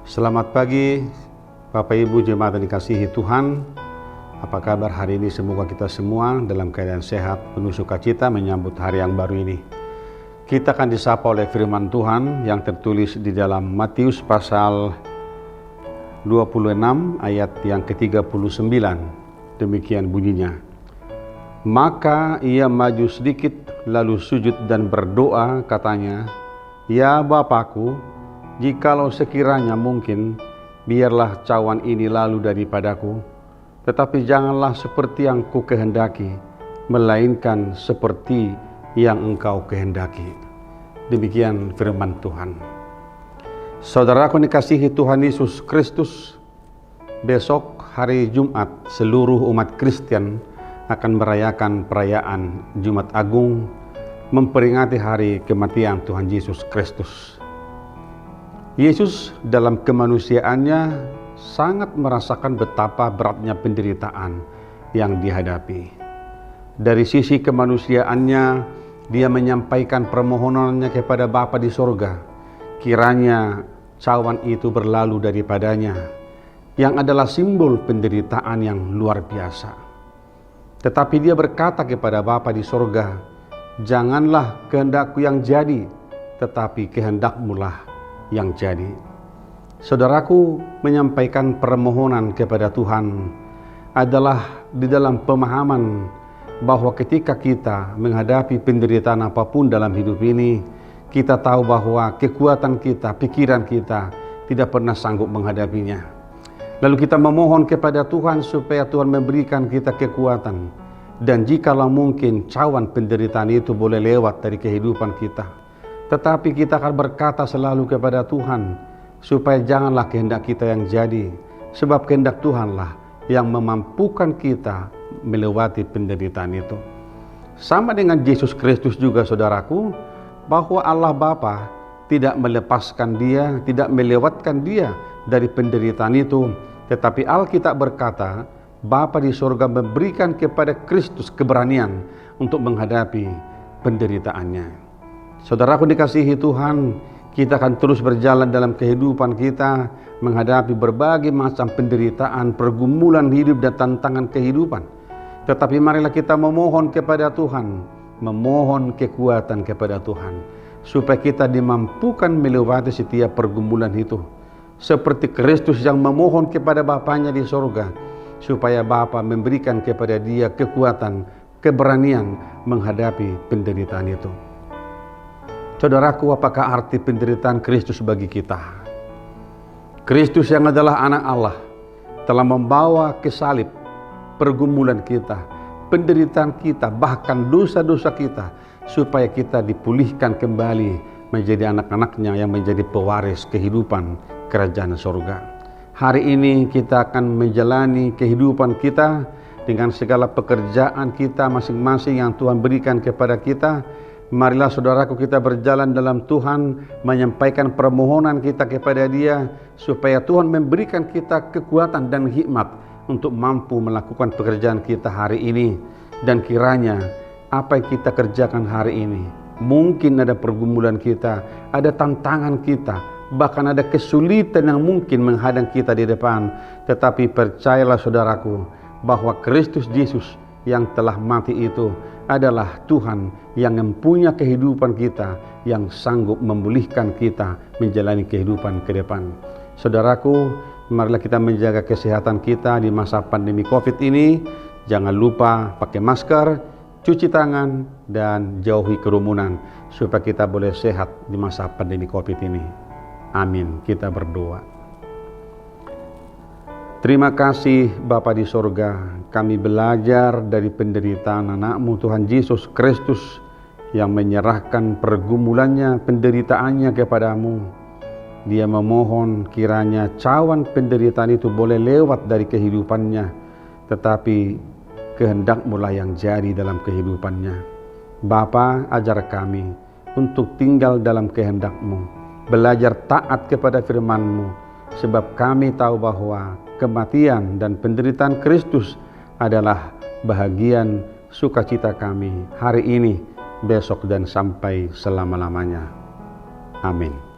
Selamat pagi Bapak Ibu jemaat yang dikasihi Tuhan. Apa kabar hari ini? Semoga kita semua dalam keadaan sehat, penuh sukacita menyambut hari yang baru ini. Kita akan disapa oleh firman Tuhan yang tertulis di dalam Matius pasal 26 ayat yang ke-39. Demikian bunyinya. Maka ia maju sedikit lalu sujud dan berdoa, katanya, "Ya Bapakku, jikalau sekiranya mungkin, biarlah cawan ini lalu daripadaku, tetapi janganlah seperti yang ku kehendaki, melainkan seperti yang Engkau kehendaki." Demikian firman Tuhan. Saudaraku dikasihi Tuhan Yesus Kristus, besok hari Jumat seluruh umat Kristen akan merayakan perayaan Jumat Agung, memperingati hari kematian Tuhan Yesus Kristus. Yesus dalam kemanusiaannya sangat merasakan betapa beratnya penderitaan yang dihadapi. Dari sisi kemanusiaannya, dia menyampaikan permohonannya kepada Bapa di sorga, kiranya cawan itu berlalu daripadanya, yang adalah simbol penderitaan yang luar biasa. Tetapi dia berkata kepada Bapa di sorga, "Janganlah kehendakku yang jadi, tetapi kehendakmu lah yang jadi." Saudaraku, menyampaikan permohonan kepada Tuhan adalah di dalam pemahaman bahwa ketika kita menghadapi penderitaan apapun dalam hidup ini, kita tahu bahwa kekuatan kita, pikiran kita tidak pernah sanggup menghadapinya. Lalu kita memohon kepada Tuhan supaya Tuhan memberikan kita kekuatan, dan jikalau mungkin cawan penderitaan itu boleh lewat dari kehidupan kita. Tetapi kita akan berkata selalu kepada Tuhan, supaya janganlah kehendak kita yang jadi, sebab kehendak Tuhanlah yang memampukan kita melewati penderitaan itu. Sama dengan Yesus Kristus juga, saudaraku, bahwa Allah Bapa tidak melepaskan dia, tidak melewatkan dia dari penderitaan itu. Tetapi Alkitab berkata, Bapa di sorga memberikan kepada Kristus keberanian untuk menghadapi penderitaannya. Saudaraku dikasihi Tuhan, kita akan terus berjalan dalam kehidupan kita, menghadapi berbagai macam penderitaan, pergumulan hidup dan tantangan kehidupan. Tetapi marilah kita memohon kepada Tuhan, memohon kekuatan kepada Tuhan, supaya kita dimampukan melewati setiap pergumulan itu. Seperti Kristus yang memohon kepada Bapanya di sorga, supaya Bapa memberikan kepada dia kekuatan, keberanian menghadapi penderitaan itu. Saudaraku, apakah arti penderitaan Kristus bagi kita? Kristus yang adalah anak Allah telah membawa ke salib pergumulan kita, penderitaan kita, bahkan dosa-dosa kita, supaya kita dipulihkan kembali menjadi anak-anaknya yang menjadi pewaris kehidupan kerajaan surga. Hari ini kita akan menjalani kehidupan kita dengan segala pekerjaan kita masing-masing yang Tuhan berikan kepada kita. Marilah saudaraku kita berjalan dalam Tuhan, menyampaikan permohonan kita kepada Dia, supaya Tuhan memberikan kita kekuatan dan hikmat untuk mampu melakukan pekerjaan kita hari ini. Dan kiranya apa yang kita kerjakan hari ini, mungkin ada pergumulan kita, ada tantangan kita, bahkan ada kesulitan yang mungkin menghadang kita di depan. Tetapi percayalah saudaraku, bahwa Kristus Yesus yang telah mati itu adalah Tuhan yang mempunyai kehidupan kita, yang sanggup memulihkan kita menjalani kehidupan ke depan. Saudaraku, marilah kita menjaga kesehatan kita di masa pandemi COVID ini. Jangan lupa pakai masker, cuci tangan, dan jauhi kerumunan, supaya kita boleh sehat di masa pandemi COVID ini. Amin. Kita berdoa. Terima kasih Bapa di sorga, kami belajar dari penderitaan anak-Mu Tuhan Yesus Kristus yang menyerahkan pergumulannya, penderitaannya kepadamu. Dia memohon kiranya cawan penderitaan itu boleh lewat dari kehidupannya, tetapi kehendak-Mu lah yang jadi dalam kehidupannya. Bapa, ajar kami untuk tinggal dalam kehendak-Mu, belajar taat kepada firman-Mu, sebab kami tahu bahwa kematian dan penderitaan Kristus adalah bahagian sukacita kami hari ini, besok, dan sampai selama-lamanya. Amin.